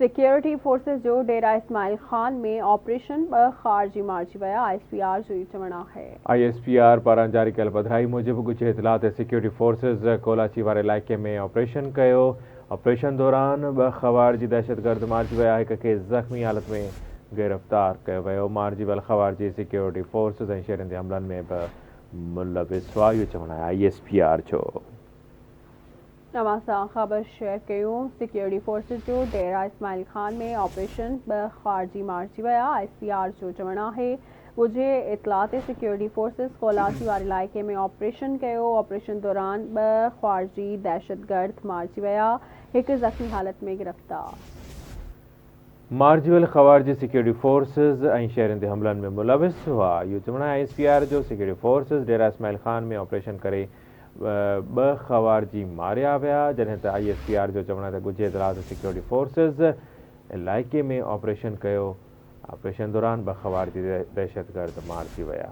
Security forces जो डेरा इस्माइल खान में operation खारजी मार्ची वया ISPR जो चवणा है। ISPR पारां जारी कयल ॿधाई मूजिब कुछ इतलात सिक्योरिटी फोर्सेस कोलाची वारे इलाइक़े में ऑपरेशन कयो। ऑपरेशन दौरान 2 ख़वारिजी दहशतगर्द मारिजी विया। हिक खे ज़ख़्मी हालत में गिरफ़्तार कयो वियो। मारिजी वियल ख़वारिजी सिक्योरिटी फोर्सेस ऐं शहरनि ते हमलनि में बि मुलविस हुआ, इहो चवणु आहे ISPR जो। नवां सां ख़बर शेयर कयूं। सिक्योरिटी फोर्सेस जो डेरा इस्माइल खान में ऑपरेशन खारजी मारिजी विया। ISPR जो चवणु आहे मुझे इतलात सिक्योरिटी फोर्सेस कोलाची वारे इलाइक़े में ऑपरेशन कयो। ऑपरेशन दौरान 2 खारजी दहशतगर्द मारिजी विया। हिक ज़ख़्मी हालत में गिरफ़्तार। मारिजी वियल ख़वारिजी सिक्योरिटी फोर्सेस ऐं शहरनि ते हमलनि में मुलविस हुआ, इहो चवणु आहे ISPR जो। सिक्योरिटी फोर्सेस डेरा इस्माइल खान में ऑपरेशन करे 2 ख़वारिजी मारिया विया, जॾहिं त ISPR जो चवणु आहे त ॻुझे इतलात सिक्योरिटी फोर्सेस इलाइक़े में ऑपरेशन कयो। ऑपरेशन दौरान 2 ख़वारिजी दहशतगर्द मारिजी विया।